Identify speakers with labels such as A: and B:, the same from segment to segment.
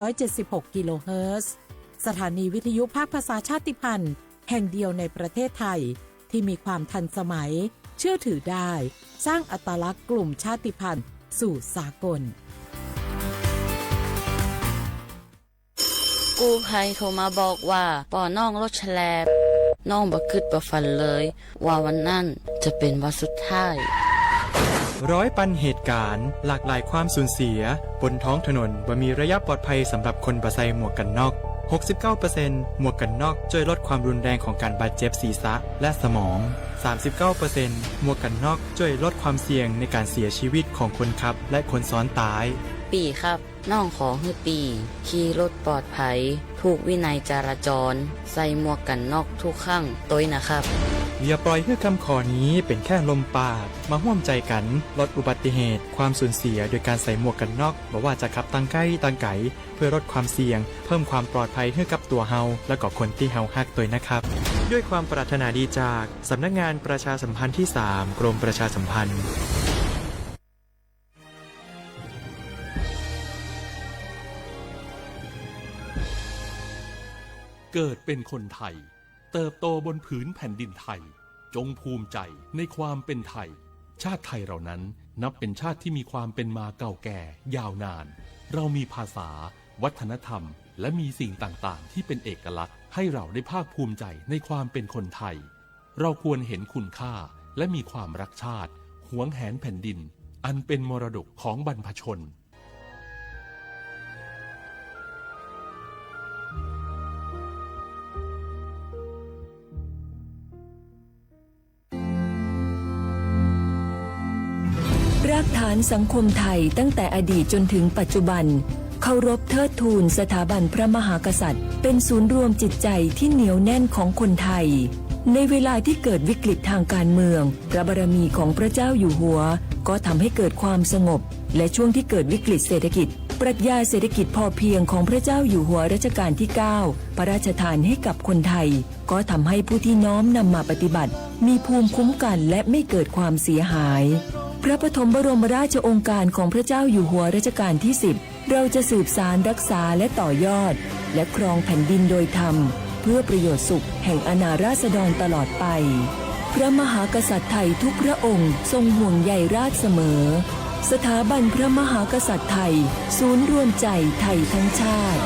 A: 176 กิโลเฮิรตซ์สถานีวิทยุภาคภาษาชาติพันธุ์แห่งเดียวในประเทศไทยที่มีความทันสมัยเชื่อถือได้สร้างอัตลักษณ์กลุ่มชาติพันธุ์สู่สากล
B: กู้ภัยโทรมาบอกว่าป่อน้องรถแฉลบน้องบ่คิดบ่ฝันเลยว่าวันนั้นจะเป็นวันสุดท้าย
C: ร้อยปันเหตุการณ์หลากหลายความสูญเสียบนท้องถนนบ่มีระยะปลอดภัยสำหรับคนบ่ใส่หมวกกันน็อก 69% หมวกกันน็อกช่วยลดความรุนแรงของการบาดเจ็บศีรษะและสมอง 39% หมวกกันน็อกช่วยลดความเสี่ยงในการเสียชีวิตของคนขับและคนซ้อนท้าย
B: ปีครับน้องขอให้ปีขี่รถปลอดภัยถูกวินัยจราจรใส่หมวกกันน็อกทุกครั้งต้วยนะครับ
C: อย่าปล่อยให้คำขอนี้เป็นแค่ลมปากมาร่วมใจกันลดอุบัติเหตุความสูญเสียโดยการใส่หมวกกันน็อกบ่ว่าจะขับตั้งใกล้ตั้งไกลเพื่อลดความเสี่ยงเพิ่มความปลอดภัยให้กับตัวเฮาและก็คนที่เฮาฮักตัวนะครับด้วยความปรารถนาดีจากสำนักงานประชาสัมพันธ์ที่ 3 กรมประชาสัมพันธ์
D: เกิดเป็นคนไทยเติบโตบนผืนแผ่นดินไทยจงภูมิใจในความเป็นไทยชาติไทยเรานั้นนับเป็นชาติที่มีความเป็นมาเก่าแก่ยาวนานเรามีภาษาวัฒนธรรมและมีสิ่งต่างๆที่เป็นเอกลักษณ์ให้เราได้ภาคภูมิใจในความเป็นคนไทยเราควรเห็นคุณค่าและมีความรักชาติหวงแหนแผ่นดินอันเป็นมรดกของบรรพชน
E: รากฐานสังคมไทยตั้งแต่อดีตจนถึงปัจจุบันเคารพเทิดทูนสถาบันพระมหากษัตริย์เป็นศูนย์รวมจิตใจที่เหนียวแน่นของคนไทยในเวลาที่เกิดวิกฤตทางการเมืองพระบารมีของพระเจ้าอยู่หัวก็ทำให้เกิดความสงบและช่วงที่เกิดวิกฤตเศรษฐกิจปรัชญาเศรษฐกิจพอเพียงของพระเจ้าอยู่หัวรัชกาลที่ 9 พระราชทานให้กับคนไทยก็ทำให้ผู้ที่น้อมนำมาปฏิบัติมีภูมิคุ้มกันและไม่เกิดความเสียหายพระปฐมบรมราชโองการของพระเจ้าอยู่หัวรัชกาลที่ 10เราจะสืบสานรักษาและต่อยอดและครองแผ่นดินโดยธรรมเพื่อประโยชน์สุขแห่งอาณาราษฎรตลอดไปพระมหากษัตริย์ไทยทุกพระองค์ทรงห่วงใยราชเสมอสถาบันพระมหากษัตริย์ไทยศูนย์รวมใจไทยทั้งชาติ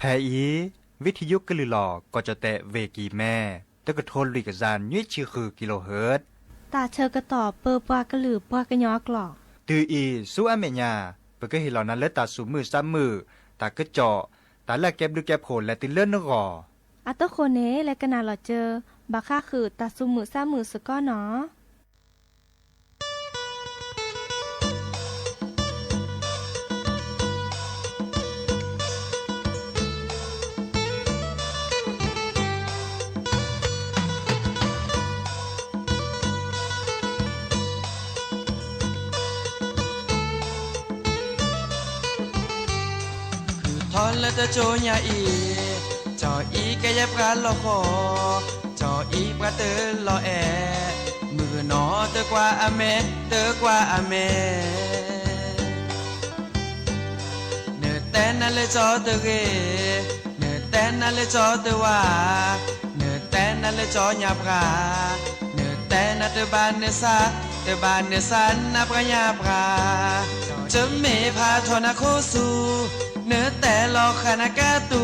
F: แพอีวิทยุกลือหลอกก็จะแตะเวกีแม่ตะกะทนลิกจานยุ้ยชื่อคือกิโลเฮิรตซ์
G: ตาเชอกระตอบเปอปากระลือปากระยอกหลอก
F: ตืออีสู้อเมญาเปก็เห็นเหล่านั้นและตาสูมือซ้ำมือตากระเจาะตาแลกแก็บดูแก็บโผล่และติเลื่อนนกอ
G: อัตโคเนและกนาหลอเจอบาค่าคือตาสูมือซ้ำมือสก้อเนาะ
H: และจะโจญาอีจออีแกยบกันลอคอจออีปะเตอลอแอมือหนอเตอกว่าอเมเตอกว่าอเมเนแต่นั่นเลยจอเตเกเนแต่นั่นเลยจอเตว่าเนแต่นั่นเลยจอญาปราเนแต่นั่นเตบานเนซาเตบานเนซันนับกะญาปราจะเมพาทอนาโคสูเนื้อแต่ลอคานากาตู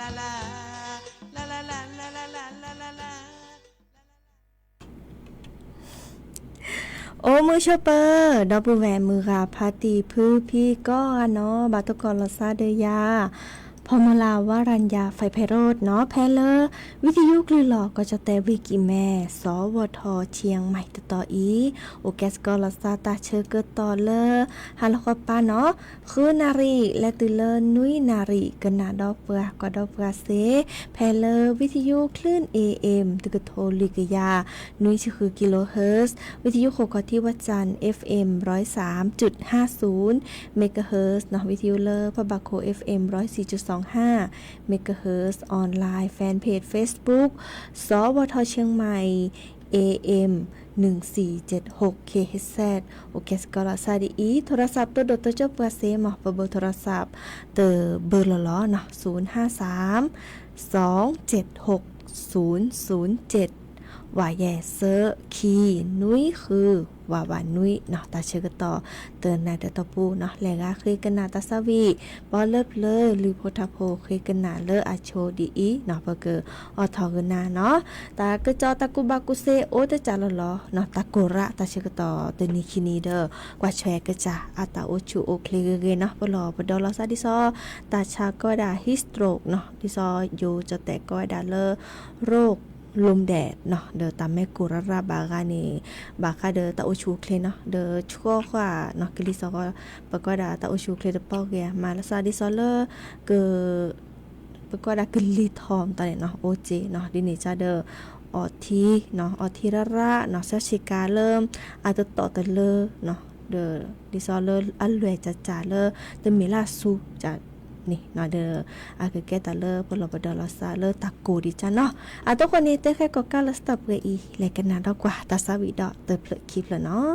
H: ลาลาลาลาลาลาลาลาลาลาลา
G: โอ้มือเชเปอร์ดอบูแหวนมือราพาตีพื้พี่ก็เนาะบาตุกรลซาเดยาพอมาลาวารัญญาไฟไพโรดเนาะแพเลอร์วิทยุกลือหลอกก็จะแต่วิกิแม่สวทเชียงใหม่ต่ออีโอแกสกอลซาตาเชอเกต่อเลอฮาลคอป้าเนาะคือนารีและตือเลอนุยนารีกันนาดอกเปลือกก็ดอกเปลือกเซแพเลอร์วิทยุคลื่น AM ตึกโทลิกยานุยคือกิโลเฮิรตซ์วิทยุโคกที่วัดจันทร์ FM 103.50 เมกะเฮิรตซ์เนาะวิทยุเลอพะบาโค FM 104.25 เมกะเฮิรตซ์ออนไลน์แฟนเพจ Facebook สวทเชียงใหม่ AM 1476 KHZ โอเคสกอลาซาดีอีโทรศัพท์ตัวดตัวเจ้าเปอร์เซมเบอร์โทรศัพท์เตอเบอร์ละล้อเนาะ053 276 007ว่าแย่เซอร์คีนุ้ยคือว่านุ้ยเนาะตาเชกต่อเตือนนายตะปูเนาะแลกาคลิกันนาตาสวีบอเลิฟเลยลือโพธาโพคลิกันนาเลออาโชดีอีเนาะเบอร์เกอร์ออทอกันนาเนาะตากระจอตะกุบากุเซโอตะจาลลอเนาะตะกุระตาเชกต่อเตนิคินีเดอกว่าแชกระจาอาตาโอชูโอคลิเกเนาะปลอบดอลซาดิซอตาชาก็ดาฮิสโตรกเนาะดิซออยู่จะแต่ก็ดาเลอโรคลมแดดเนาะเดอตามแม่กุระราบากานีบาคาเดอตาโอชูเคลเนาะเดอชั่วกว่าเนาะกิลิซอก็ปะก็ดาตาโอชูเคลเดปอกเกียมาลาซาดิซอเลอร์เกปะก็ดากิลิทอมตาเนี่ยเนาะโอเจเนาะดินี่จาเดอออทีเนาะออทีระเนาะซาชิกาเริ่มอาตต่อตะเลอเนาะเดอดิซอเลอร์อัลเวจะจาเลอเดมิลาซูจะนี่เนาะเดออาคือแกตาเลอปลอบดอลซาเลอตะกูดิจ้าเนาะทุกคนนี้เต้แค่ก็กาลสตับเกอีแลกันนาดอกว่าตาสาวิดอเตอเพลคลิปแล้วเนาะ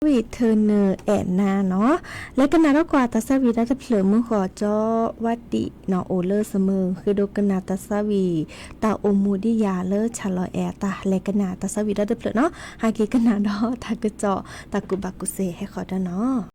G: วีเทอร์เนอร์แอนนาเนาะและกันนาดกว่าตาสวีได้จะเผลอมือขอจอวัดดิเนาะโอเลอร์เสมอคือดูกันนาตาสวีตาโอมูดิยาเลอร์ชาลอแอตาและกันนาตาสวีได้จะเผลอเนาะหากีกันนาดอตากระจอตากุบักกุเซให้ขอดเนาะ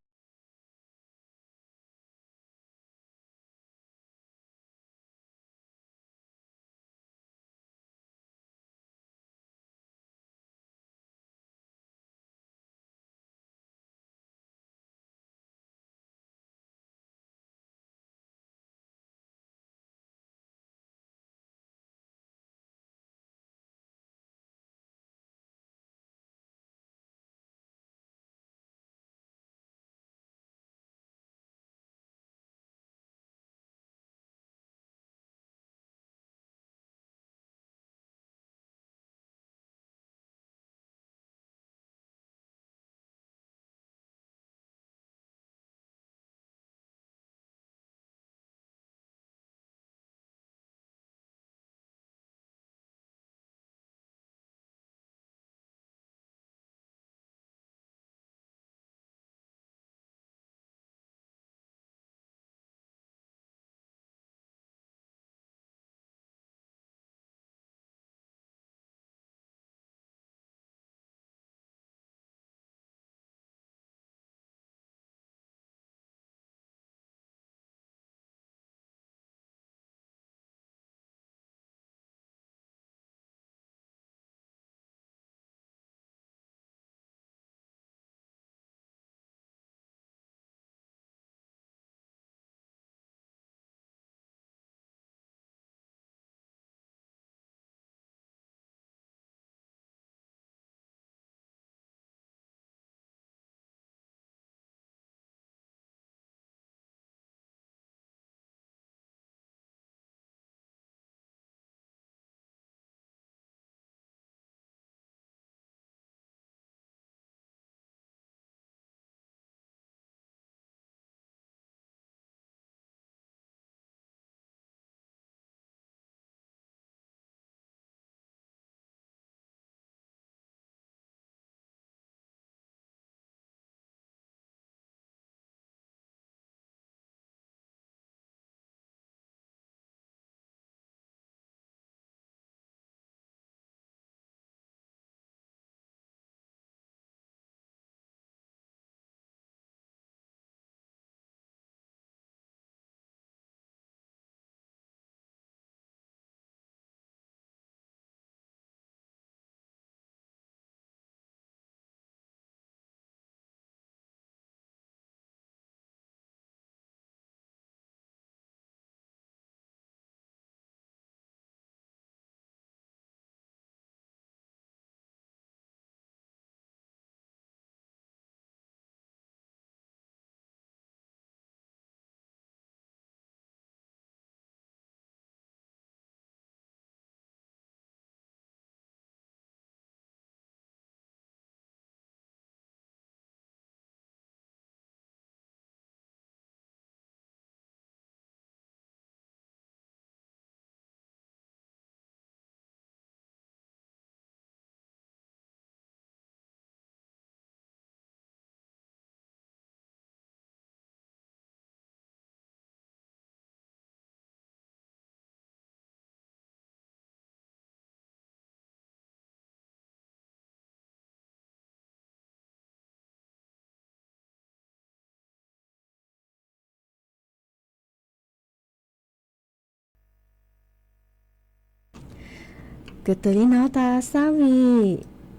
G: เกิดตัวนี้เนาะตาซาวี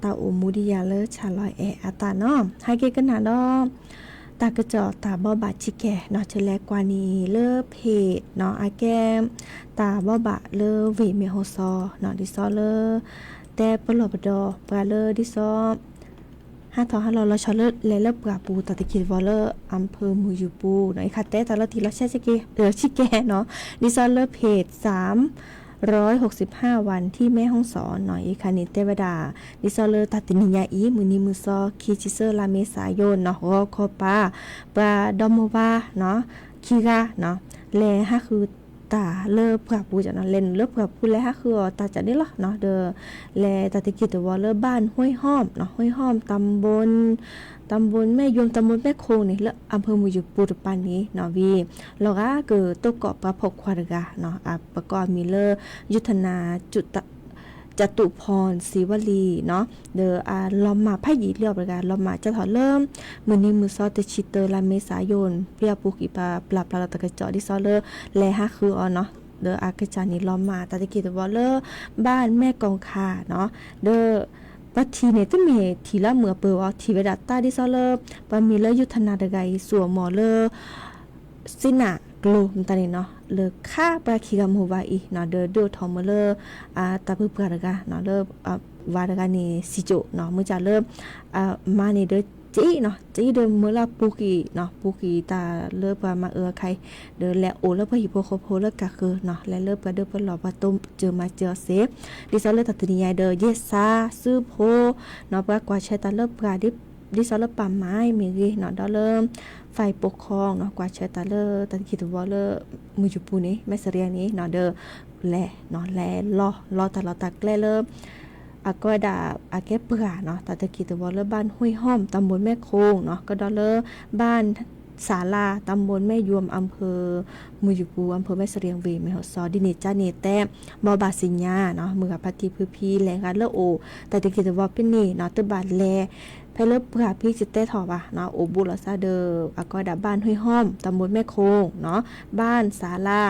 G: ตาโอมูดิยาเลอชาลอยแออาตาเนาะให้เกกันนาดอตากระจอตาบ่บาจิแกเนาะเชแลกว่านี้เลอเพจเนาะอาแกมตาบ่บะเลอเวเมโฮซอเนาะดิซอเลอแต่ปลอบดอปลาเลอดิซอ5,500เราชอเลอเลเลปลาปูตาตะกิวอเลออำเภอมูยูปูเนาะค่ะแต่ตาละทีเราแช่จิเกชิแกเนาะดิซอเลอเพจ165 วันที่แม่ห้องสอนหน่อยคานิเตวดาดิซอเลอตัดตินิยาอีมือนี้มือซอคีจิเซอร์ลาเมษายนเนาะก็คอปาปลาดอมโมวาเนาะคีกาเนาะแลฮะคือ ตาเลิกกับผู้จะเนาะเล่นเลิกกับผู้แล้วคือตาจะได้ละเนาะเด้อแลตาตะกี้ตัวเลิกบ้านห้วยห้อมเนาะห้วยห้อมตำบลแม่ยมตำบลแม่โคงนี่ละอำเภอมุยปูตปานนี้เนาะวีแล้วก็เกิดตกเกาะประพกควารกาเนาะประกอบมีเลอยุทธนาจตุพรศรีวลีเนาะเดอลอมมาไพ่หยีเรียบประการลอมมาจะถอดเริ่มมื้อนี้มื้อซอตชิเตอร์ลาเมษายนเปียปุกิปาปลาตะกะเจาะดิซอเลอแลฮะคือเนาะเดออากะจานี่ลอมมาตะกี้ตะวอเลอบ้านแม่กองคาเนาะเดอปัทีเนี่ยตึมีทีละเมื่อเปิดว่าทีเวดาตาดิซอเลอปามีเลอยุทธนาดะไกสัวหมอเลอสินะกลมตานี่เนาะเลอค่าปราคีกามโฮวาอีเนาะเดอดูทอมเลอตาเพื่อปรากาเนาะเลอวาดกานี่สิโจเนาะมื้อจะเริ่มมานี่เดอจีเนาะจีเดอเมื่อละปูกีเนาะปูกีตาเลิกมาใครเดอแลโอแล้วพอหิโปโคโพแล้วก็คือเนาะและเลิกก็เดอเปิ้นหลอว่าต้มเจอมาเจอเซฟดิซอเลตัดนิยายเดอเยซาซื้อโพเนาะปากว่าใช้ตาเลิกปราดิซอเลป่าไม้มีเนาะดอเริ่มไฟปกครองเนาะกว่าใช้ตาเลอตันคิดว่าเลอมือจุปูนี้แม่เสรียงนี้เนาะเดอแลเนาะแลรอตลอดตักแลเริ่มก็ดาแก้เปลือเนาะตะกี้ตะวอเลบ้านห้วยห้อมตำบลแม่โคงเนาะก็ดอเลบ้านศาลาตำบลแม่ยวมอำเภอมุยปูอำเภอแม่เสรียงเวแม่ฮอดซอดิเนจ้าเนแต้มอบาสิญญาเนาะมือกับพัทีพื้พีแรงกันเลอโอแต่ตะกี้ตะวอเป็นนี่เนาะตะบาดแลไปเลิกเพื่อพี่จิตเต้ถอบ่ะเนาะโอบุลซาเดอก็ดาบ้านห้วยห้อมตำบลแม่โคงเนาะบ้านศาลา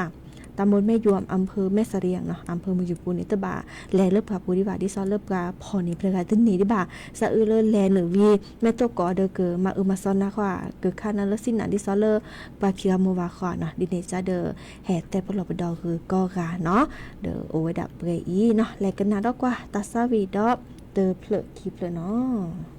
G: ตำบลแม่ยวมอำเภอแม่เสรียงเนาะอำเภอมุยปูนิตบาแลเลิกพาปูดิบาดิซอเลิกกาพอนี่ประกาศตึ้งนี้ดิบาสะเลแลหนึ่งวีแม่โตกอเดอเกอมามาซอนนะว่าเกิดค่านั้นแล้วสินะดิซอเลปาคิราโมวาขอเนาะดิเนจาเดอแห่แต่ปลอบดอคือกอกาเนาะเดอโอไว้ดับเปรอีเนาะแลกันนาดอกว่าตาซาวีดอกเตอเพลคีเพลเนาะ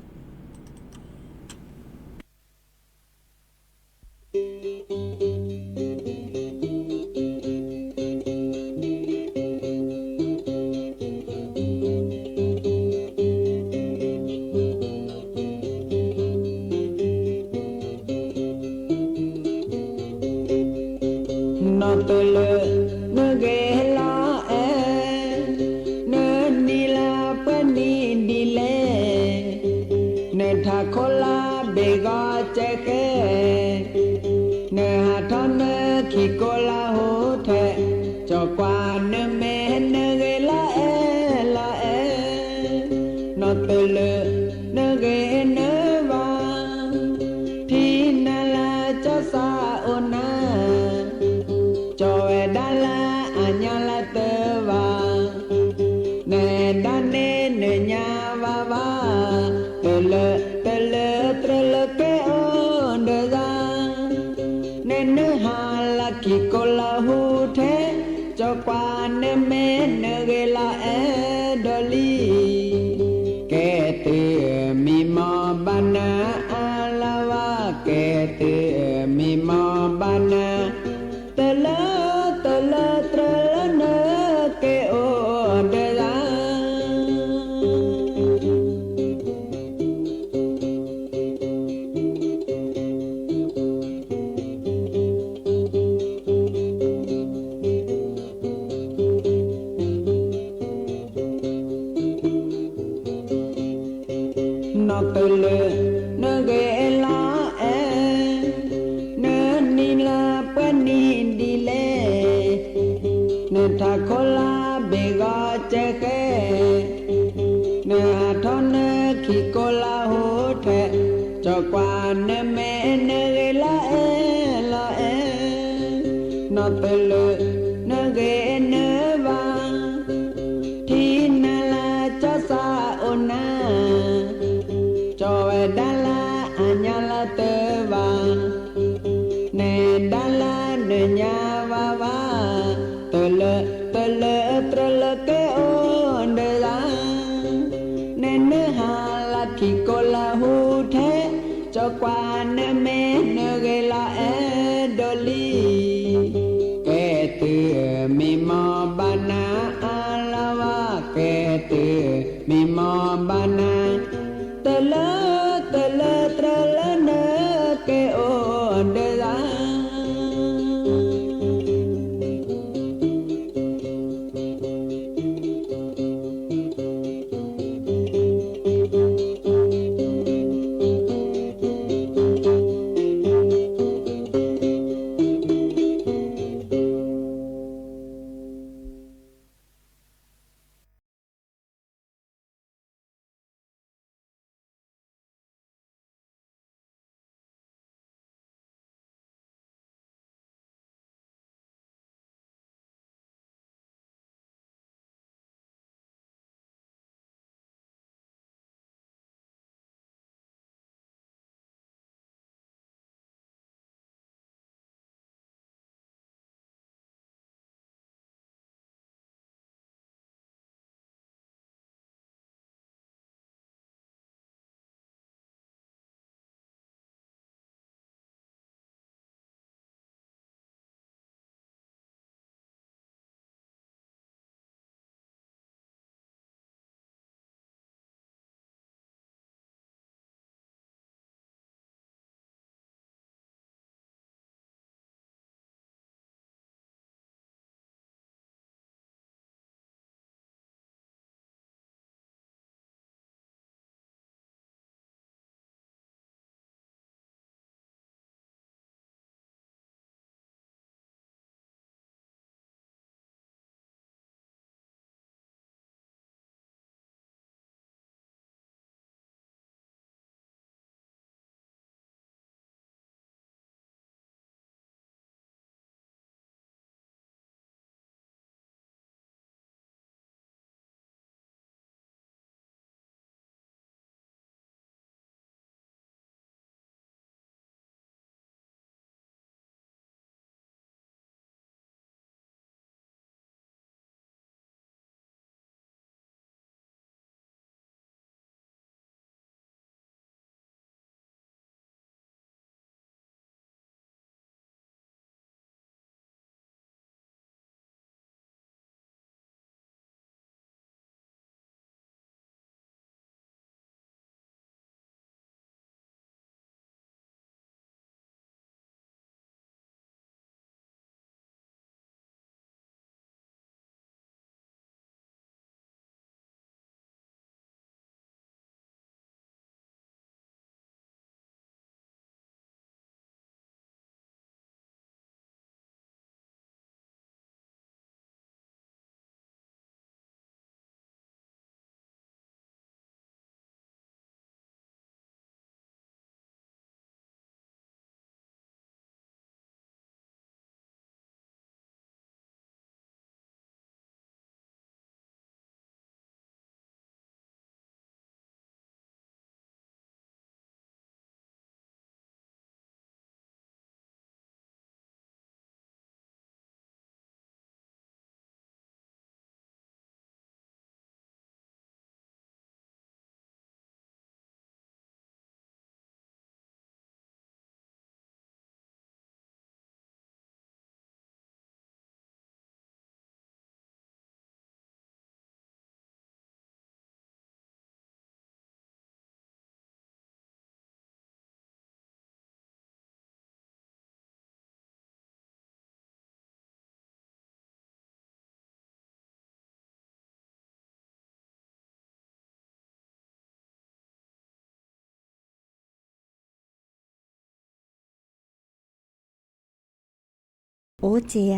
G: โอเจีย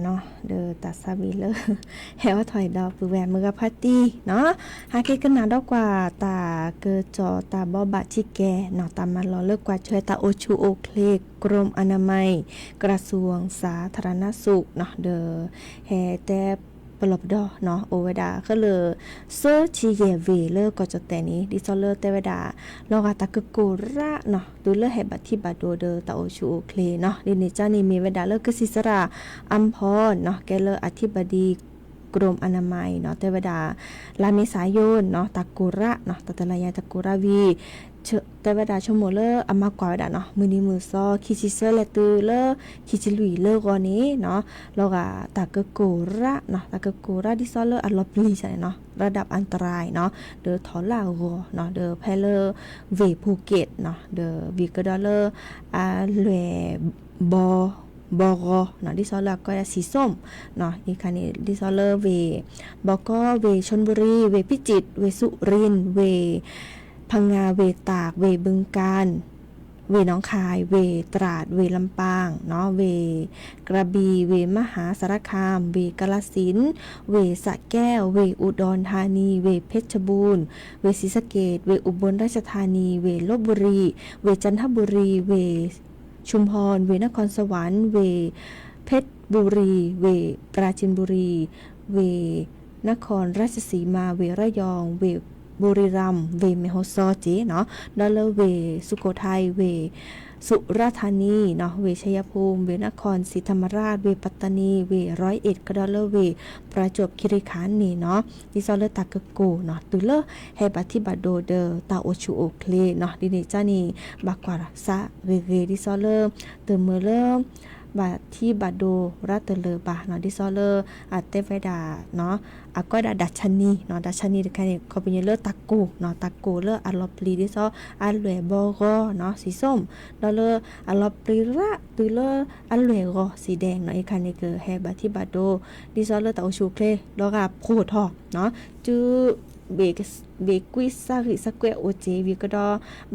G: เนาะเดอตัดซาบิเลอร์แฮวถอยดอกปือแหวนมือกับพัตตี้เนาะหาเกกันหนาดอกกว่าตาเกิดจอตาบอบะที่แกเนาะตามมารอเลิกกว่าช่วยตาโอชูโอเคลกกรมอนามัยกระทรวงสาธารณสุขเนาะเดอแฮแต่ปลอบดอเนาะโอเวดาก็เลยเซอร์ชีเยเวเลอร์ก็จะแต่นี้ดิซอเลอร์เตเวดาลอกาตากโกระเนาะดูเลอร์ให้บัตที่บัตโดเดอตาโอชูโอเคลเนาะดินิจานี่มีเวดาเลอร์ก็สิสระอัมพรเนาะแกเลอร์อธิบดีกรมอนามัยเนาะเตเวดาลาเมษายนเนาะตะกุระเนาะตะตะลายาตะกุระวีแต่เวลาชั่วโมงเลออามากว่าเนาะมือนี้มือซอคิจิเซเลตือเลอคิจิลุยเลอกว่านี้เนาะแล้วก็ตะกะโกระเนาะตะกะโกระดิซอเลออัลลอปลีใช่เนาะระดับอันตรายเนาะเดอทอลาโกเนาะเดอแพเลอเวภูเก็ตเนาะเดอวีกดอเลออาเลบอเนาะดิซอลก็สีส้มเนาะอีกคันนี้ดิซอลเวบอก็เวชลบุรีเวพิจิตรเวสุรินทร์เวพังงาเวตากเวบึงกาฬเวหนองคายเวตราดเวลำปางเนาะเวกระบี่เวมหาสารคามเวกาฬสินธุ์เวสระแก้วเวอุดรธานีเวเพชรบูรณ์เวศรีสะเกษเวอุบลราชธานีเวลพบุรีเวจันทบุรีเวชุมพรเวนครสวรรค์เวเพชรบุรีเวปราจีนบุรีเวนครราชสีมาเวระยองเวบุรีรัมย์เวเมโฮโซเจเนาะดอลเลอร์เวสุโขทัยเวสุราษฎร์ธานีเนาะเวชัยภูมิเวนครศรีธรรมราชเวปัตตานีเวร้อยเอ็ดก็ดอลเลอร์เวประจวบคีรีขันธ์นี่เนาะดิซอลเลอร์ตากะโกเนาะตุเลอร์ให้บัติบัตโดเดอตาโอชูโอเคลเนาะดิเนจานี่บักกว่าซะเวดิซอลเลอร์เติมเมเลอร์บาที่บาโดรัตเตเลบาเนาะดิซอเลอร์อาเตเวดาเนาะอาก็ดัชนีเนาะดัชนีแค่นี้เขาเป็นเลอร์ตะโกเนาะตะโกเลอร์อัลลอปลีดิซออัลเวบอโกเนาะสีส้มดอเลอร์อัลลอปลีระตุเลอร์อัลเวโกสีแดงเนาะอีกคันนี้คือแฮบาที่บาโดดิซอเลอร์ตะโอชูเคลแล้วก็โพทอเนาะจื้อเบกุยซาริสแควโอเจวิก็ดอ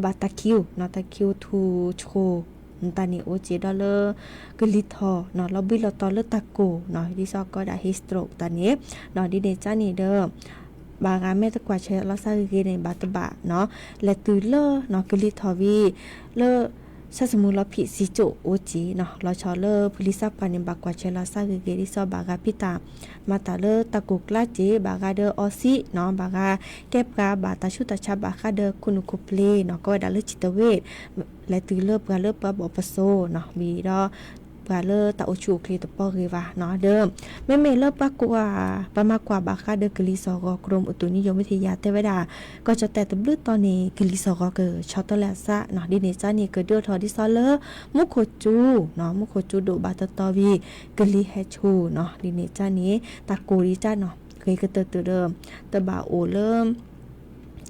G: บาตาคิวเนาะตาคิวทูโชตานี่โอเจดอลเลอร์กลิทอเนาะลอบิลตอเลตะโกเนาะดิซอก็ได้ฮิสโตรกตานี้เนาะดิเดจานี่เด้อบางาแม่ตะกว่าเชลอซาเกในบาตบะเนาะและตือเลอเนาะกลิทอวีเลอถ้าสมมุติเราผิดสิโจโอจีเนาะเราชอเลอร์พลิซับกันในบากว่าเชลาซาเกดิซอบากาพิตามาตาเลอร์ตะกุกลาเจบากาเดอออซิเนาะบากาแก็บกาบาตาชุตาชาบาคาเดอคุนุคุเพลเนาะก็ดาเลจิตเวชและตือเลอร์ปาเลอร์ปาบอปโซเนาะมีดอบาเลอร์ตาโอชูคลีตปอเรวาเนาะเดิมไม่เมเลอร์ปากว่าปามากกว่าบาคาเดอกลิซอกกรมอุตุนิยมวิทยาเทวดาก็จะแต่ตบลึตอนนี้กลิซอกเกอชอตแลซะเนาะดิเนจานี่เกิดเดือทอดิซอเลอร์มุโคจูเนาะมุโคจูโดบาตตอวีกลิเฮชูเนาะดิเนจานี้ตาโกริจาเนาะเคยกระเตอเดิมตะบาโอเริ่ม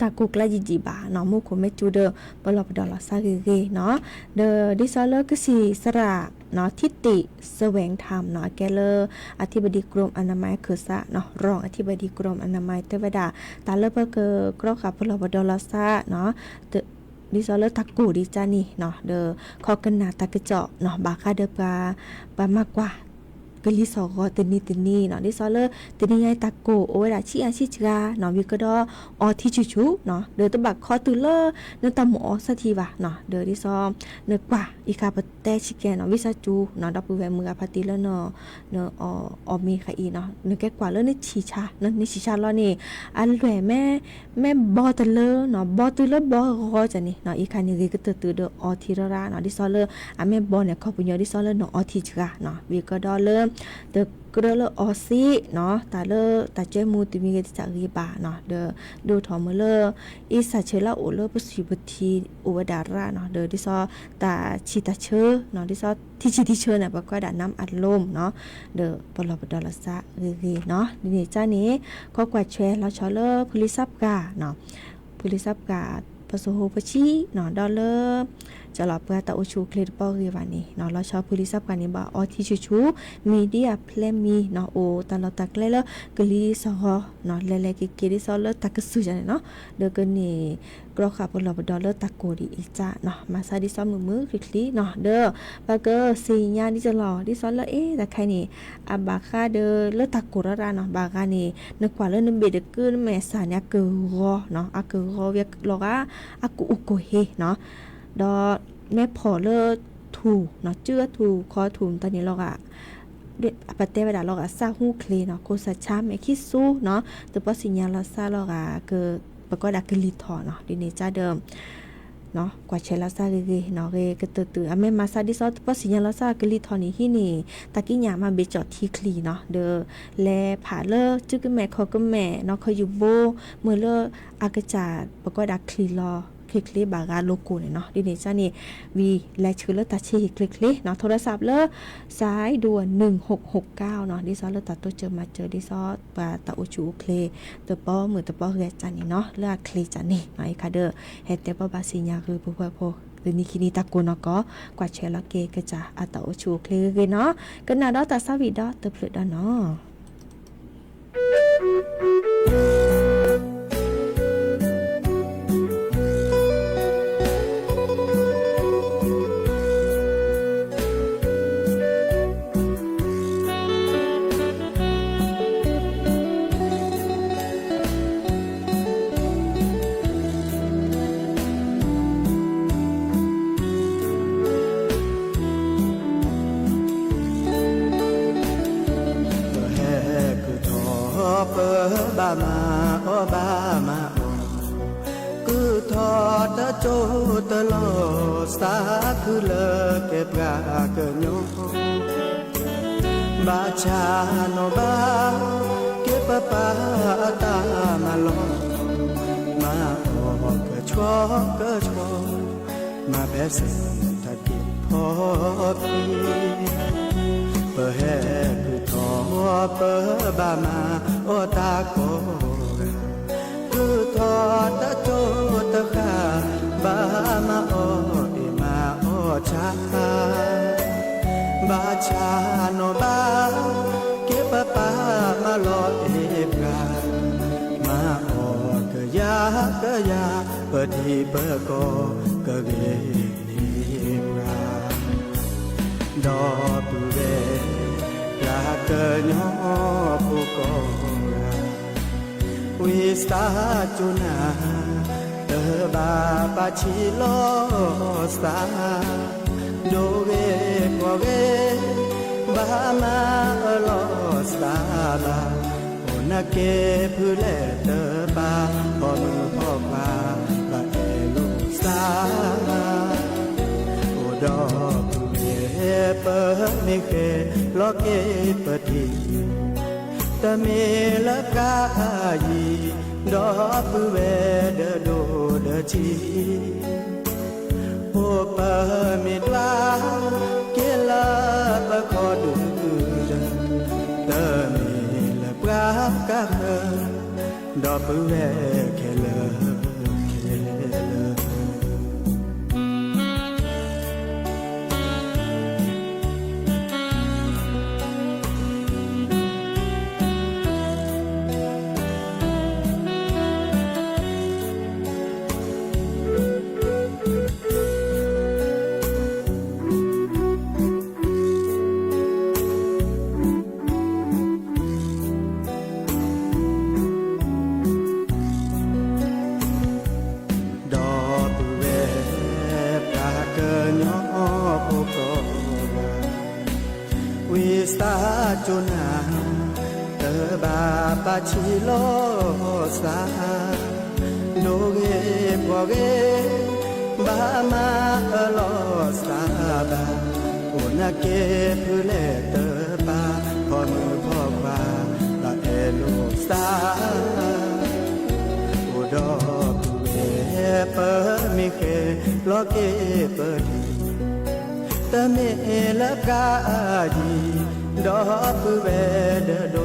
G: ตากุกลาจิจิบาเนาะมุโคเมจูเดบลอบดอลซาเกเนาะเดดิซอเลอร์ก็สิสระเนาะทิติแสวงธรรมเนาะแกเลอร์อธิบดีกรมอนามัยคือซะเนาะรองอธิบดีกรมอนามัยเทวดาตาเลอร์เกอกรอขับพลบดอลซาเนาะดิซอเลอร์ตะกูดิจานี่เนาะเดอคอกันนาตะกะเจาะเนาะบาคาเดปามากกว่ากลิซอกตนี่เนาะดิซอเลอร์ตนี่ไงตะโกโอเวดาชิอาชิจกาเนาะวิกดออทิชูเนาะเดอตะบักคอตุเลอร์เนตะหมอสัทีวะเนาะเดอดิซอเนกว่าอีคาปเตชิแกเนาะวิซาจูเนาะดับเวมือพาติเลเนาะเนออมีค่ะอีเนาะเนแกกว่าเลอนี่ชิชาเนาะนี่ชิชาลอนี่อันแหวแม่บอตเลอเนาะบอตุเลบอรอจันนี่เนาะอีคานี่ก็เตอเดออทิระเนาะดิซอเลออะแม่บอเนี่ยเขาปุญญดิซอเลอเนาะออทิจกาเนาะวิกดอเลอเดอกระเลออซีเนาะตาเลอตาเจมูติมีกจากรีบาเนาะเดอดูทอมเลออีสัชเชลาโอเลอปสิบทีอุวดาระเนาะเดอดิซอตาชิตาเชเนาะดิซอที่เชเนี่ยก็ได้น้ำอัดลมเนาะเดอปลอบดอลซะรีเนาะนี่จ้านี้ก็กว่าแชร์แล้วชอเลอร์พลิซับกาเนาะพลิซับกาปะโซโฮปะชีเนาะดอลเลอร์ จะรอเพื่อตะอุชูคลิปปอรีวันนี้เนาะเราชอบผู้ลิซับกันนี้บ่ออที่ชูมีเดียเพลมีเนาะโอตลอดตักเลยละกลีซอเนาะเลๆกิๆดิซอเลตักสุจังเนาะเด้อกันนี่กรอขับเราบ่ดอเลตักโกดีอีจ้าเนาะมาซาดิซอมือคลิกๆเนาะเด้อปะเกอสีญาดิจะรอดิซอเลแต่ใครนี่อาบาคาเด้อเลตักโกระเนาะบากานี่นึกว่าเลนึเบดกึนแม่สาเนี่ยเกอเนาะอะเกอเวียลอกอะกุอุโกเฮเนาะดอแม่พอเลถูเนาะเจื้อถูคอถูตอนนี้เราอะปะเตเวดาเราอะซาฮูเคลเนาะโคซาชาแม่คิซูเนาะแต่พอสิญญาเราซาเราอะเกอปะก็ดักกลิทอเนาะดิเนจ้าเดิมเนาะกว่าเชลาซาเกเนาะเกกะตืออะแม่มาซาดิซอปอสิญญาเราซากลิทอนี่ฮีนี่ตะกี้หยามาเบจอดที่คลีเนาะเด้อแลผาเลจึกแม่ขอกแม่เนาะเขาอยู่โบเมื่อเลอากะจาดปะก็ดักคลีรอคลิกลิบากาโลโก้เนี่ยเนาะดิเนจ้านี่วีและชื่อเลตัดชีคลิกลิเนาะโทรศัพท์เลสายด่วน1669เนาะดิซอเลตัดตัวเจอมาเจอดิซอปาตะอุชูเคลตัวป้อมือตัวป้อเฮือจันนี่เนาะเลือกคลีจันนี่เนาะอีค่ะเด้อเฮ็ดแต่ป้อบาสิญญาคือผู้โพหรือนิคินีตะโกนก็กว่าเชลเกกะจาอะตะอุชูเคลเกเนาะก็น่าดอตะซาวิดอตะพลุดเนาะ
H: มาอบามากูทอตะโจตะโลสาคือเลเก็บกาเกญโยบาชาโนบาเก็บปาตามาลอมาโอกะชอกะชอมาเบสตะกิพอพีเปแฮคือทอเปบามาโอตาโกคือทอตะโจตะคาบามาโอเอมาโอชาบาชาโนบาเก็บปามาลอเอบกามาโอกะยากะยาเปทีเปโกกะเวนีบราดอปุเรลาเกญโอปุโกราวิสาจุนาเตบาปาชิโลสาโดเกโกเกบามาโลสาบาโอนาเกพุเลเตบาพอมือพ่อบาบาเอลูสาโอดอเปมิเคโลเกปฏิตะเมลกายีดอปุเวเดโดเดจีโอเปมิดวาเกลาปะคอดูเดตะเมลกากะเฮดอปุเวเคลจุนาเตบาปาชิโลสาโนเกปวเกบามาโลสาบาโอนาเกพุเลเตปาพอมือพ่อควาบาเอโลสาโอดอปุเอเปมิเคโลเกเปดีตะเมลกายีดอปุเวเดโด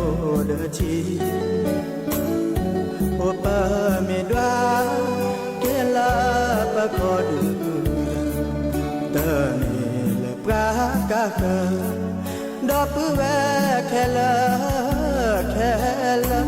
H: เดจีโอปะเมดวาเกลาปะคอดู เลอแทเลอ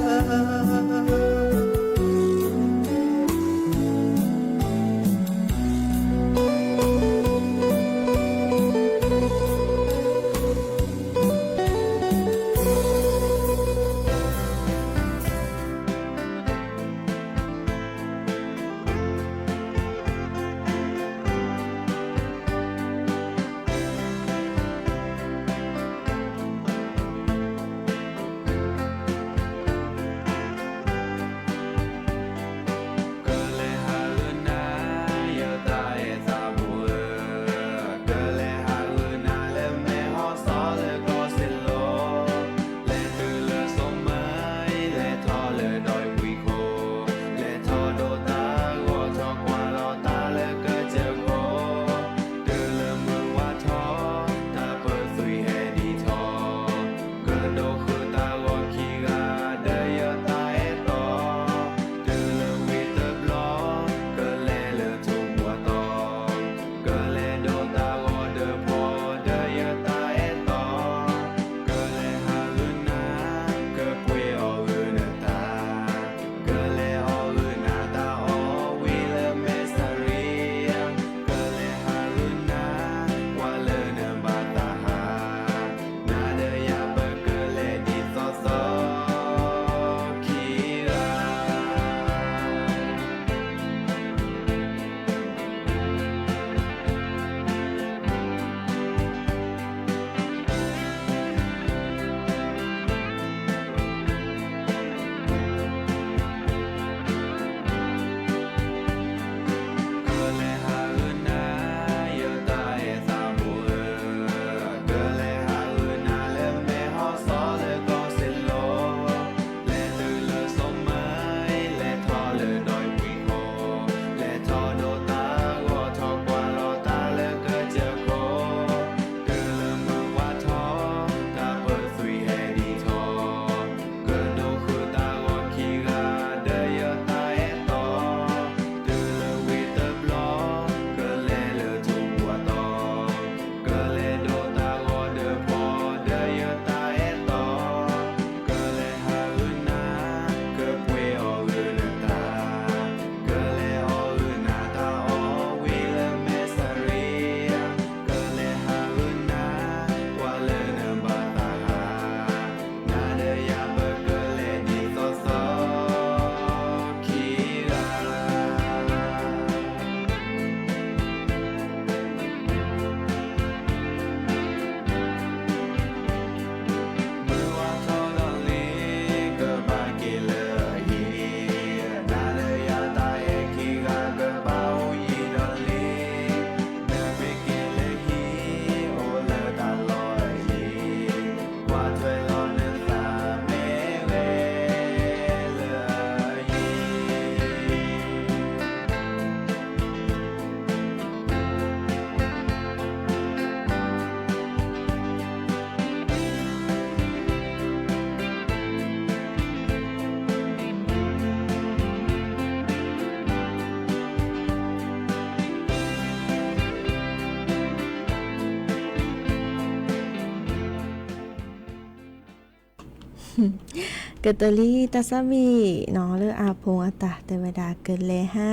G: เกิดตอลีตาซาวีเนาะเลออาพงอาตาเตวดาเกิดแลฮะ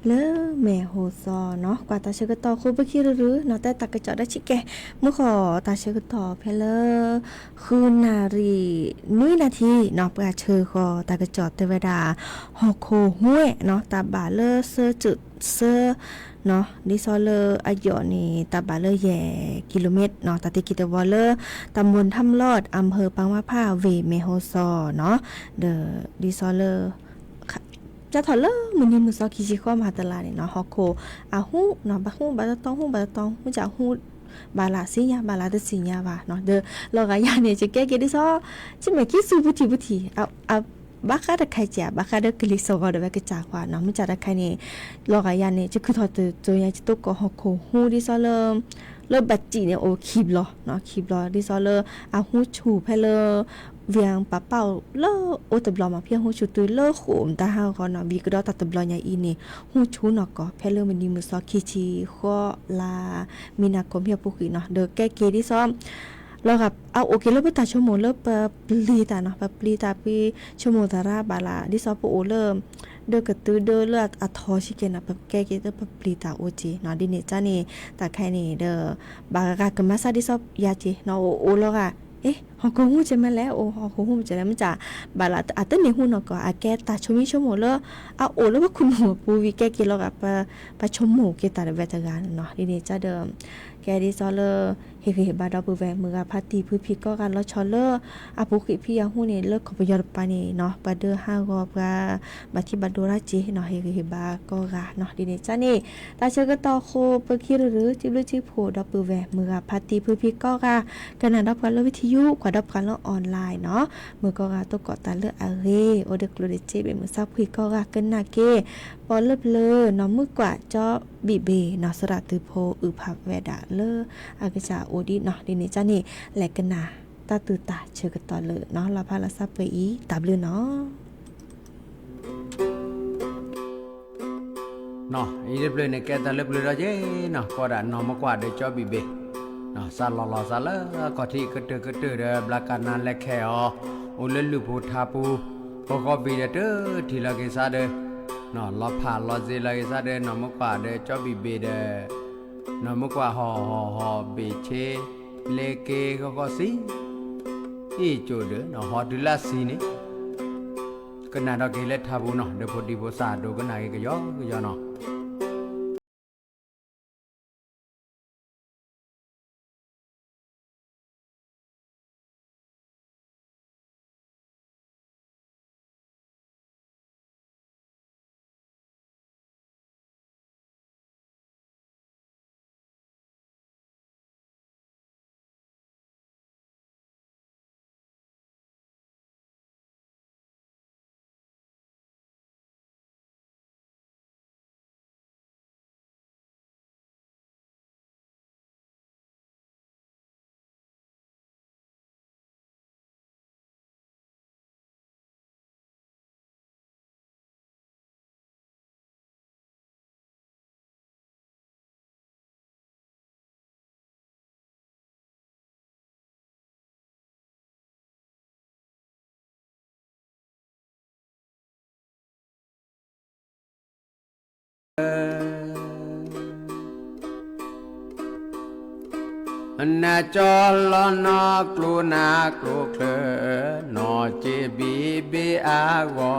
G: เลอแม่โฮซอเนาะกว่าตาเชกตอคูบคิรือเนาะแต่ตากระจอได้ชิแกเมื่อขอตาเชกตอเพลอคืนนารีนุ้ยนาทีเนาะประเชอคอตากระจอเตวดาฮอโคห้วยเนาะตาบาเลอเซอจุดเซอเนาะดิซอเลออายอนี่ตาบาเลอแย่กิโลเมตรเนาะตาติกิตวอเลอตำบลถ้ำลอดอำเภอปังมะผ้าเวเมโฮซอเนาะเดอดิซอเลอจะถอดเลอมันยังมือซอคิชิข้อมาตลาดเนาะฮอโคอาฮูเนาะบะฮูบะตองฮูบะตองฮูจะฮูบาลาสิญาบาลาตสิญาว่าเนาะเดอลอกายาเนี่ยจะแก้ดิซอจิแม่คิดสูบุทีเอาบ้าค่าตะไคร้จ้ะบ้าค่าตะกลิสวอดแบบกระจากว่าเนาะมันจะตะไคร้เนี่ยลอกายาเนี่ยจะคือถอดตัวยังจะตุกก็ฮอโคฮูดิซอเลอบัดจีเนี่ยโอคีบลอเนาะคีบลอดิซอเลออาฮูชูเพเลอเวียงปะเป่าเลอโอตบลอมาเพียงฮูชูตุเลอโขมตาเฮาก็เนาะบีก็ดอตัตบลอใหญ่อีนี่ฮูชูเนาะก็เพเลอมันดีมือซอคิชิข้อลามีนาคมเฮียปุกิเนาะเดอแก้เกดิซอ แล้วกับเอาโอเคแล้วไปตาชั่วโมงเริ่มปลีตาเนาะปลีตาปีชั่วโมงตาราบาลาดิซอปโอเริ่มเดอกระตือเดอเลือดอะทอชิเกนะแกเกเตปลีตาโอจีเนาะดิเนี่ยจ้านี่ตาใครนี่เดอบากากะมาซาดิซอยาจีเนาะโอแล้วก็เอ๊ะฮอกฮู้จะมาแล้วโอ้ฮอกฮู้จะแล้วมันจะบาลาอะตึ้นนี่ฮู้เนาะก็อะแกตาชมิชั่วโมงแล้วเอาโอแล้วว่าคุณหัวปูวิแกกิแล้วกับปะชมหมูเกตาเวตกานเนาะดิเนี่ยจ้าเดิมแกดิซอเลเฮบาดอปูแวมือพาตีพื้พิก็กันแล้วชอเลอะปุกิพี่ยาฮู้นี่เลิกขอไปยอดปานี่เนาะบาเดอ5กอบาบัติบาโดราจีเนาะเฮบาก็กะเนาะดิเนี่ยจ้านี่ตาเชก็ต่อโคเปคิหรือจิบลุจิโพดอปูแวมือพาตีพื้พิก็กะกันนะดอกกันแล้ววิทยุกว่าดอกกันแล้วออนไลน์เนาะมือก็กะตกเกาะตาเลืออะเรโอเดกโลเดเจเบมือซับพิก็กะกันนาเกปอเลิบเลเนาะมือกว่าจอบีเบเนาะสระตือโพผักแวดาเลอากษาโอดีเนาะดินี่จ้านี่แหลกกันนาตาตือตาเชื่อกันต่อเลยเนาะลาพาลาซับไปอีตาบลือเนาะ
I: เนาะอีเล็บเนี่ยแกตาเล็บเลยเจ้เนาะก็ได้นอมากว่าได้จอบีเบเนาะซาลอซาละก็ที่กระเตอเดบลากันนั้นแลแค่โอเลลุพูทาปูก็บีเดทีละเกซาเดเนาะลอพาลอเซละเกซาเดนอมากว่าได้จอบีเบเดนอมกว่าฮอเบเชเลเกก็สิอีโจเดเนาะฮอดลาซีนี่ก็น่าดอกเกเลทาบูเนาะเดพอดีโบซาโดก็น่าก็ยอเนาะนาจอลอนอกลูนากลูเคลนอเจบีเบอากอ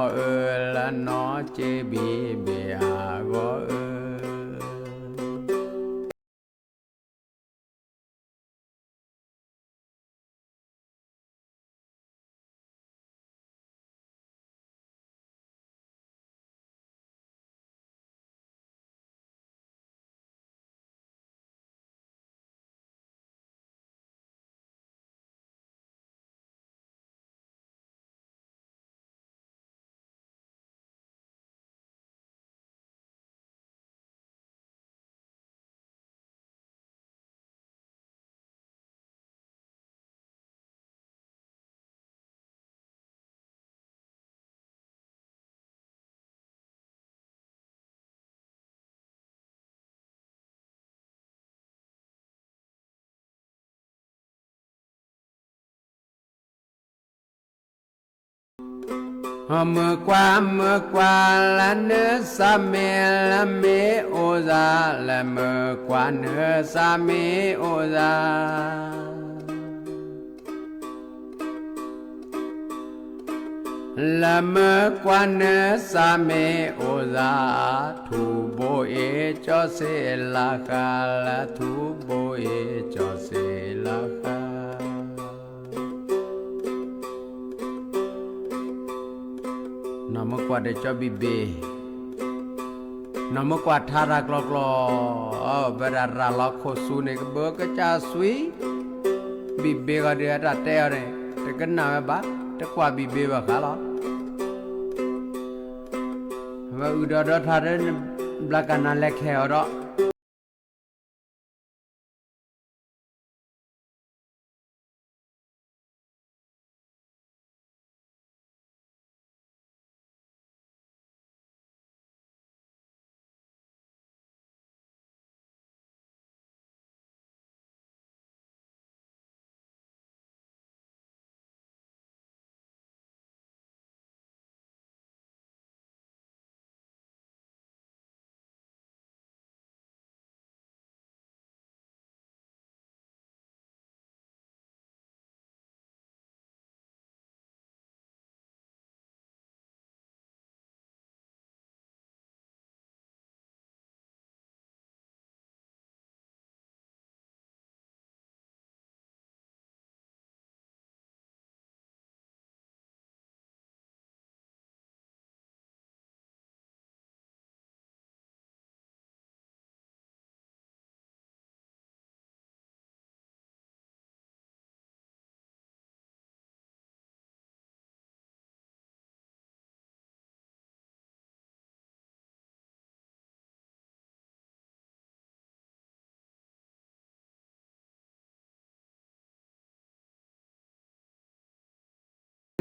I: ละนอเจบีเบอากอเมื่อกว่าละเนื้อสามีละเมโอซาละเมื่อกว่าเนื้อสามีโอซาละเมื่อกว่าเนื้อสามีโอซาทูโบเอจอเซลาคาละทูโบเอจอเซลาคานามกว่าได้จอบีเบนามกว่าทารากลอกลอเบราราลอกโคซูเนกเบกจาสุยบีเบก็เดียดเตอเรตะกันนาบะตะกว่าบีเบบะคาลอว่าอุดรทารนบลากันนาเลแคอรอ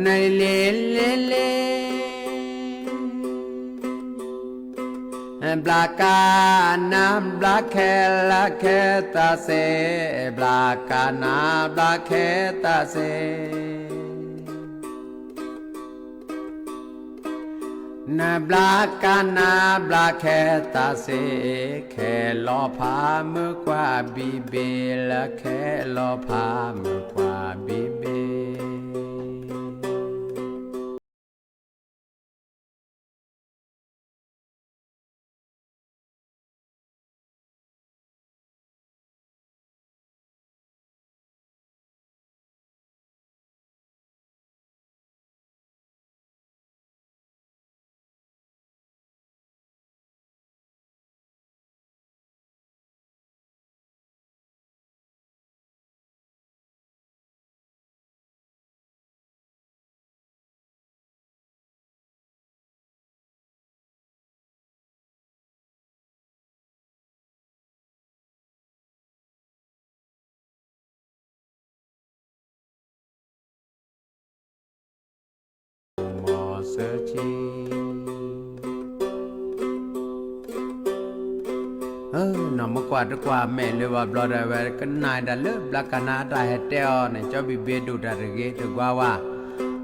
I: ในเลเลเลบลากานาบลาแคลาแคตาเซบลากานาบลาแคตาเซนาบลากานาบลาแคตาเซแค่ลอพาเมื่อกว่าบีเบละแค่ลอพาเมื่อกว่าบีเบมอเสชีนมกว่าตะกว่าแม่เลยว่าบลอดาเวกันนายดาเลบลากานาดาเฮเตอในจอบิเบดูดาเรเกตกว่าว่า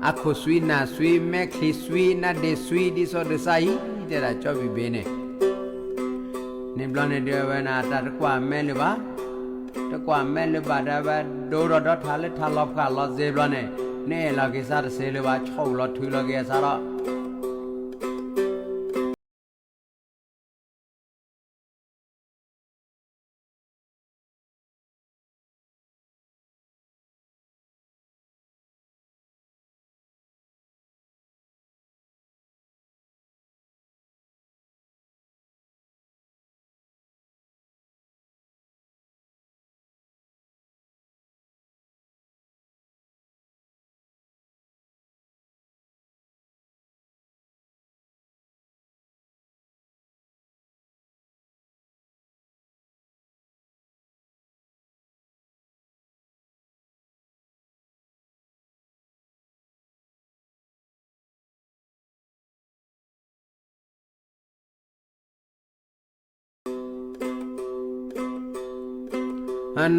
I: อะโคสวีนาสวีแม่คลิสวีนาเดสวีดิโซเดไซเดราจอบิเบเนนิบลอเนเดเวนาตะกว่าแม่เลยว่าตะกว่าแม่เลยว่าดาเวโดรดทาเลทาลอบกาลอเซบลอเนเน่ลาเกซาเซเลยว่าชอลอทุลอเกซาระ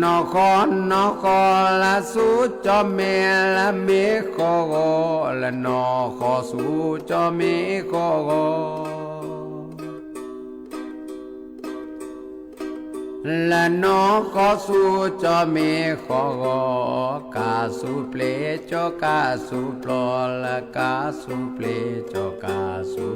I: นอคอนอคอละสูจอเมละเมคอโกละนอคอสูจอเมคอโกละนอคอสูจอเมคอโกกาสูเปลจอกาสูปลอละกาสูเปลจอกาสู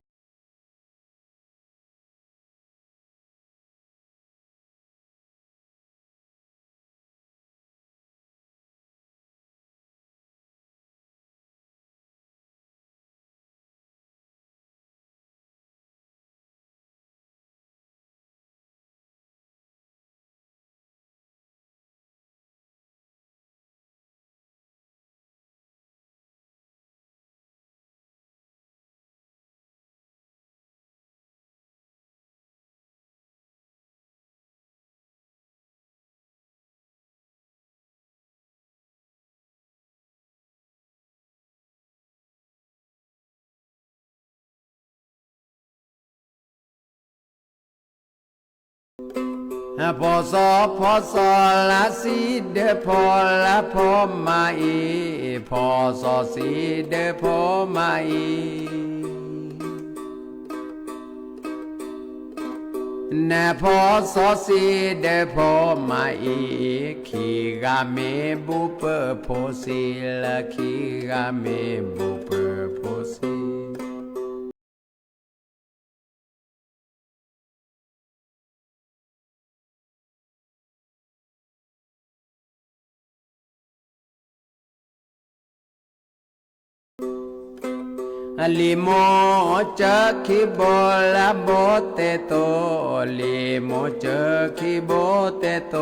I: พอสอพอสอละสีเดพอละพอมาอีพอสอสีเดพอมาอีแน่พอสอสีเดพอมาอีขีกาเมบุเปโพสีละขีกาเมบุเปโพสีลิโมจะคิโบลาโบเตโตลิโมจะคิโบเตโต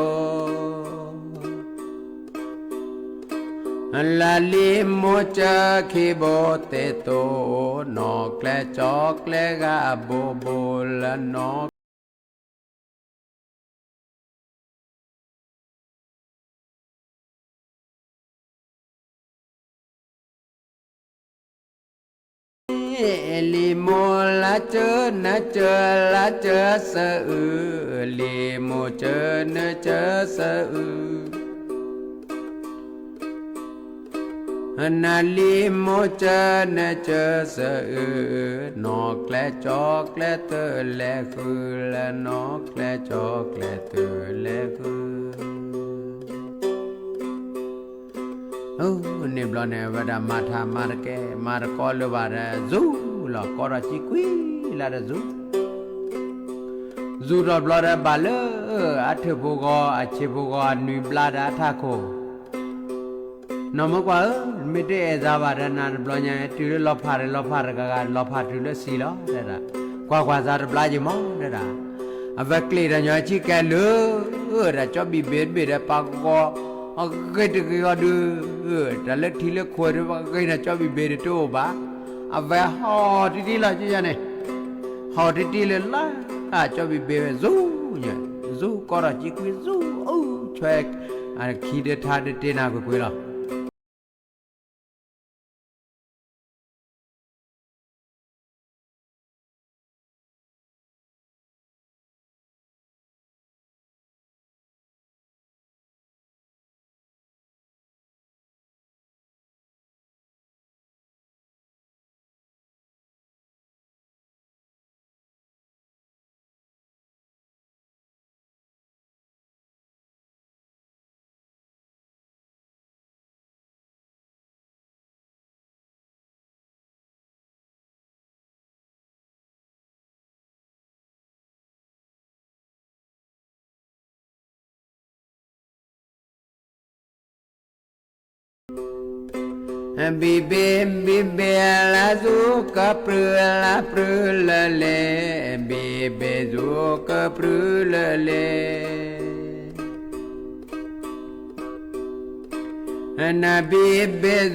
I: ลาลิโมจะคิโบเตโตนอกแลจอกแลกาโบโบละนอก ลีโมละเจอนะเจอละเจอสะอือลีโมเจอนะเจอสะอือนาลีโมเจอนะเจอสะอือนอกและจอกและเตอและคือและนอกและจอกและเตอและคือโอ้นี่บลอเนวดามาธามาร์เกมาร์กอลวาระซูla cora ci qui la razu zuro blora bale athe bogo ache bogo nui blada thako namakwa mite eza barana blonya tu lo phare ga lo pha tu le si lo da kwa za bla ji mo da avec les nya chi ka le da cho bi be da pa ko cái từ cái đưa trả lời thì là khôi đó cái là cho bị bể to ba à về họ đi là chứ này họ đi là cho bị bể du nhỉ du có là chỉ quý du chơi khi để tha để tên nào của quý là bi la zu ka pru la le bi zu ka pru le na bi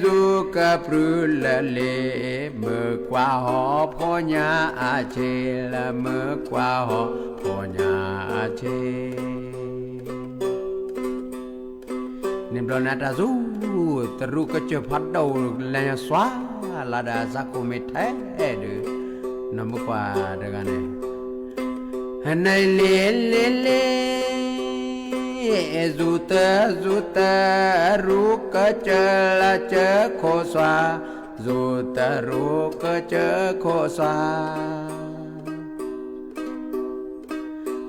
I: zu ka pru le mơ qua ho pho nya a che la mơ qua ho pho nya a che niệm đồ nát du teru kece phát đầu là xóa là đã ra cô mệt thế được nằm qua được anh này lê du ta ru kece là chớ khô xóa du ta ru kece khô xóa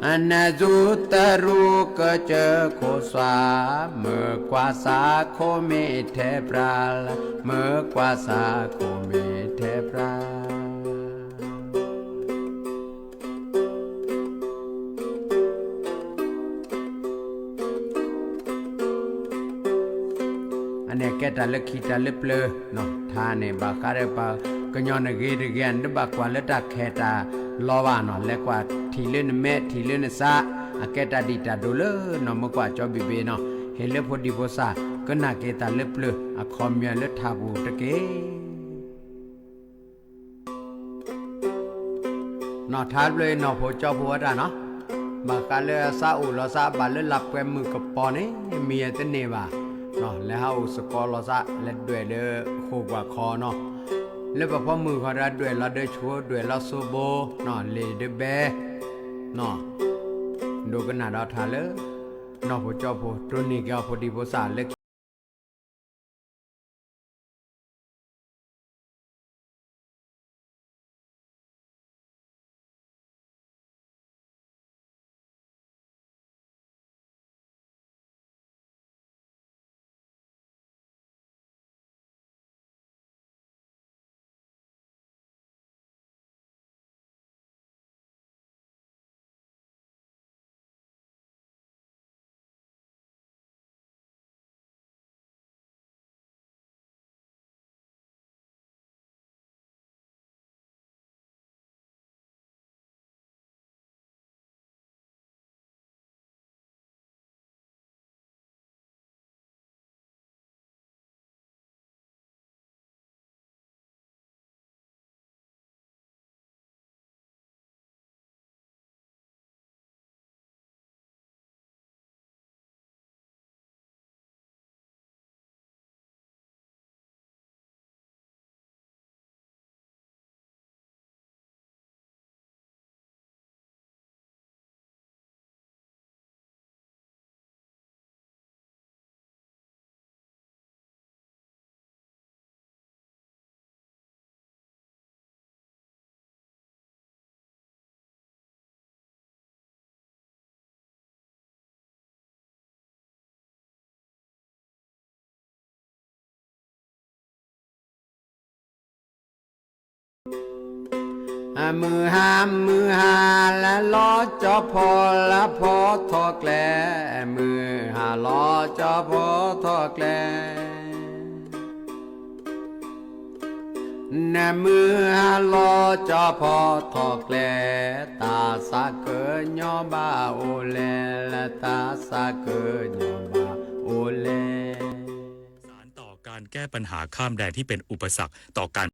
I: anh du ta ru cơ chơ khô xoa mơ qua xa khô mê thế pra mơ qua xa khô mê thế pra anh này cái ta lắc khi ta lấp lơ nó tha này bà cá đây bà cái nhon này ghê được ghen đó bà qua lết ta khe ta lo vào nó lẽ qua thì lên mẹ thì lên xa à cái ta đi ta đồ lơ nó mới qua cho bị bê nó hết lớp đi vô xa cái nào cái ta lớp lơ à khom nhà lớp thà bù tất kế nó thà lơ nó phô cho phô ra nó mà cái lơ xa u lo xa bà lơ lập cái mực cặp pon ấy mía tên nè bà nó lẽ hao sờ co lo xa lẹ đuổi lơ khô qua kho nóแล้วพอมือเขาได้ด้วยเราได้ชัวด้วยเราโซโบนอเลเดเบนอดูกันหน้าเราทาเลยนอพอจอพอตัวนี้ก็พอดีพอสาเล็ก มือหาและล้อจอพอละพอทอแกลมือหาล้อจอพอทอแกลนะมือหาล้อจอพอทอแกลตาสะเกยอบาโอเลละตาสะเกยอบาโอเล
J: สารต่อการแก้ปัญหาข้ามแดนที่เป็นอุปสรรคต่อการ